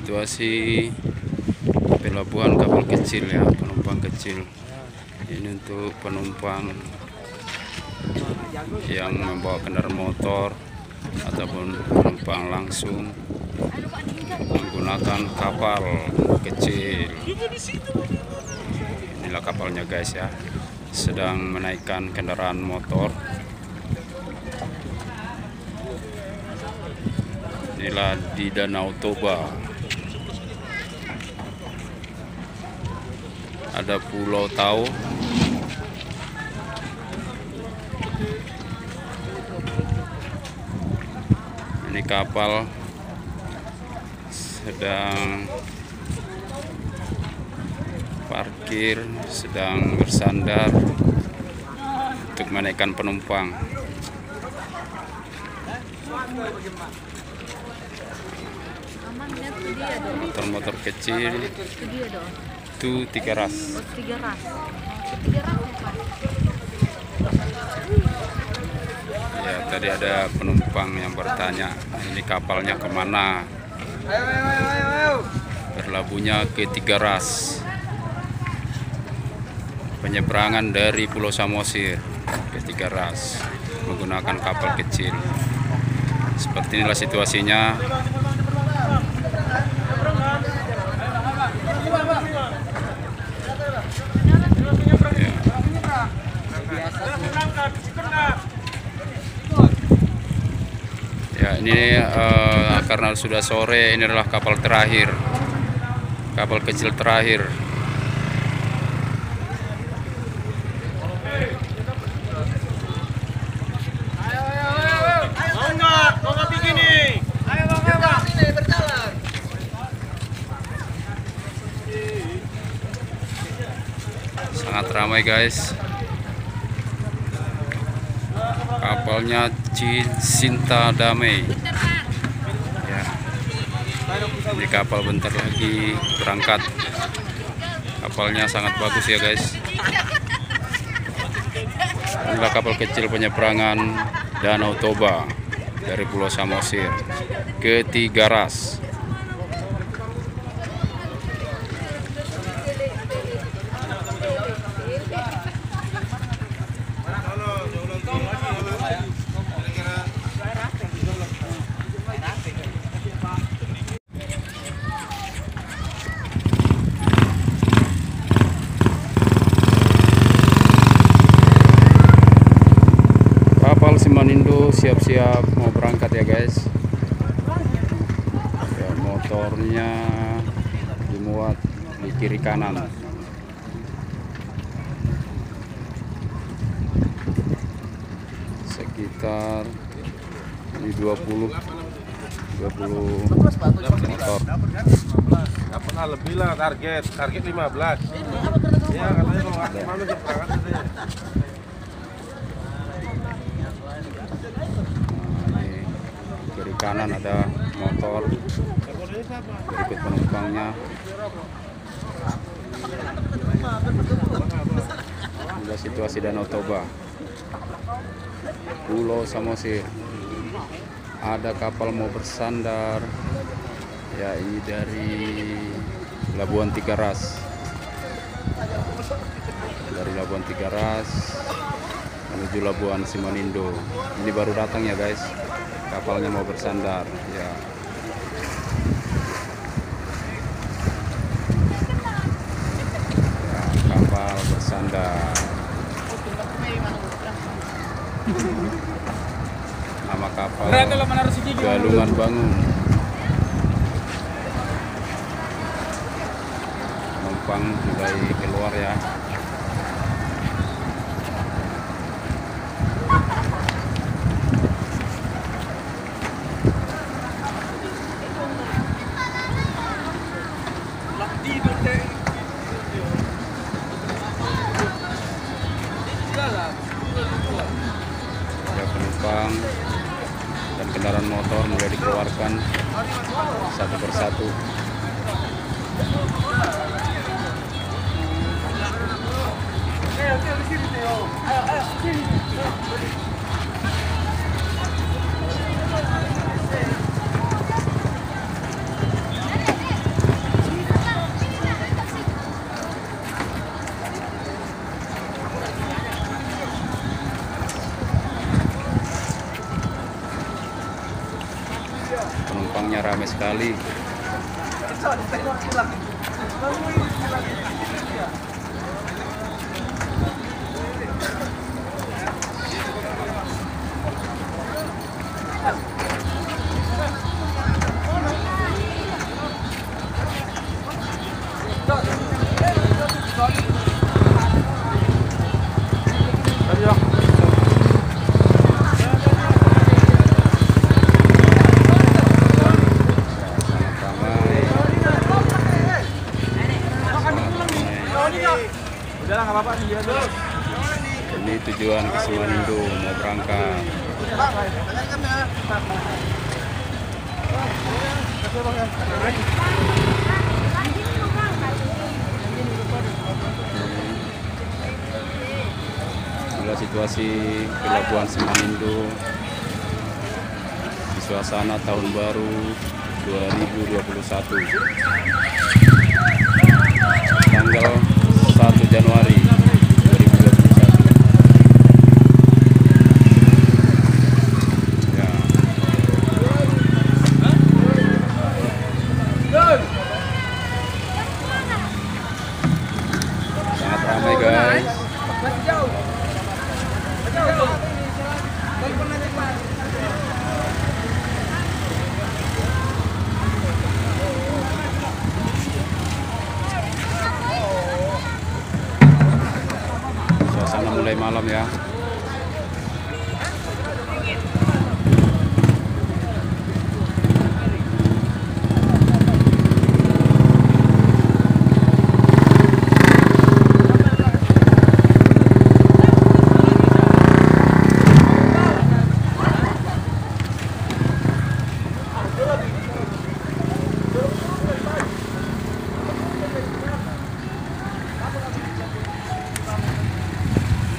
situasi pelabuhan kapal kecil ya, penumpang kecil. Ini untuk penumpang yang membawa kendaraan motor ataupun penumpang langsung menggunakan kapal kecil. Inilah kapalnya guys ya, sedang menaikkan kendaraan motor. Inilah di Danau Toba. Ada Pulau Tau. Ini kapal sedang parkir, sedang bersandar untuk menaikkan penumpang. Motor-motor kecil itu 3 ras. Ya, tadi ada penumpang yang bertanya, ini kapalnya kemana? Berlabuhnya ke 3 ras. Penyeberangan dari Pulau Samosir ke 3 ras menggunakan kapal kecil. Seperti inilah situasinya. Ya, ini karena sudah sore, ini adalah kapal terakhir, kapal kecil terakhir. Sangat ramai guys. Kapalnya Cinta Damai ya. Ini kapal bentar lagi berangkat. Kapalnya sangat bagus ya guys. Inilah kapal kecil penyeberangan Danau Toba dari Pulau Samosir ke 3 ras. Kapal Simanindo siap-siap mau berangkat ya guys. Ya, motornya dimuat di kiri kanan. Sekitar di 20 motor. Dapat lebih lah, target 15. Ya katanya kalau nggak kemana dia berangkat aja. Kiri kanan ada motor, berikut penumpangnya. Inilah situasi Danau Toba, Pulau Samosir. Ada kapal mau bersandar ya, ini dari Labuan 3 Ras. Dari Labuan 3 Ras menuju Labuan Simanindo. Ini baru datang ya guys, kapalnya mau bersandar ya. Ya, kapal bersandar. Nama kapal Galungan Bangun. Penumpang mulai keluar ya. Ya, penumpang dan kendaraan motor mulai dikeluarkan satu persatu. penumpangnya ramai sekali. Udahlah nggak apa-apa nih dulu. Ini tujuan ke Simanindo mau berangkat. Inilah situasi pelabuhan Simanindo di suasana tahun baru 2021. Tanggal 1 Januari 2021. Ya. Sangat ramai guys. Suasana mulai malam ya.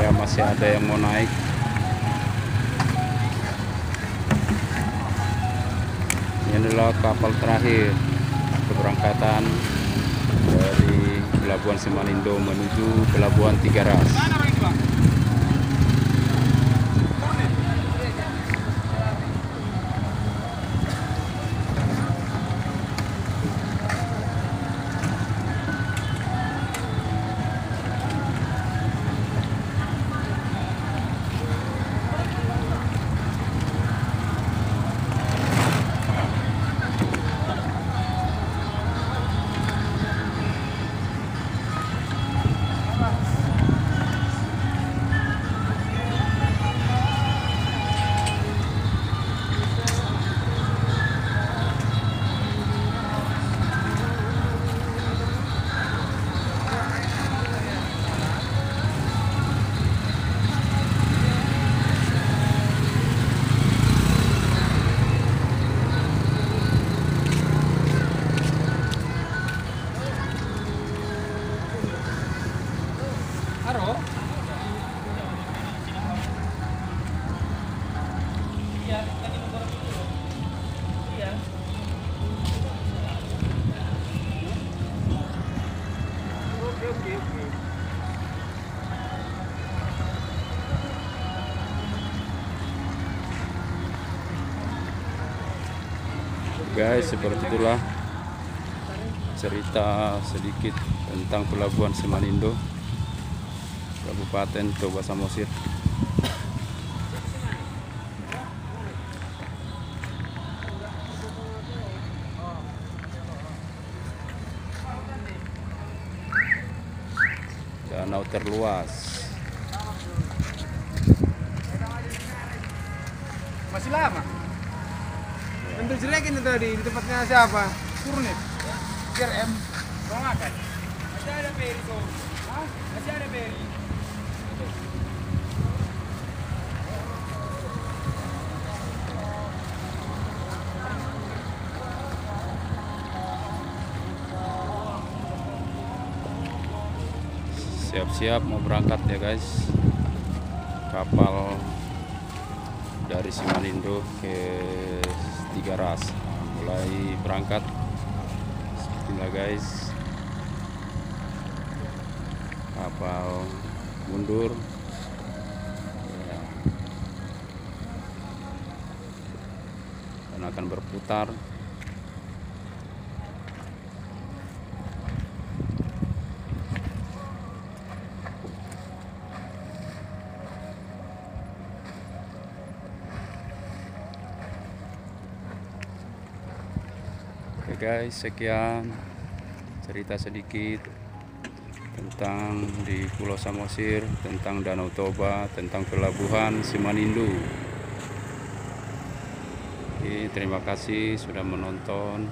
Ya, masih ada yang mau naik. Ini adalah kapal terakhir keberangkatan dari Pelabuhan Simanindo menuju Pelabuhan Tiga Ras. Guys, seperti itulah cerita sedikit tentang Pelabuhan Simanindo, Kabupaten Toba Samosir. Danau terluas. Masih lama. Bentuk jelekin itu tadi di tempatnya siapa? Kurnit. CRM. Mau makan? Masih ada beri tuh. Hah? Masih ada beri. Siap-siap mau berangkat ya guys. Kapal dari Simanindo ke Tiga Ras mulai berangkat. Inilah guys, kapal mundur ya, dan akan berputar guys, sekian cerita sedikit tentang di Pulau Samosir, tentang Danau Toba, tentang pelabuhan Simanindo. Oke, terima kasih sudah menonton.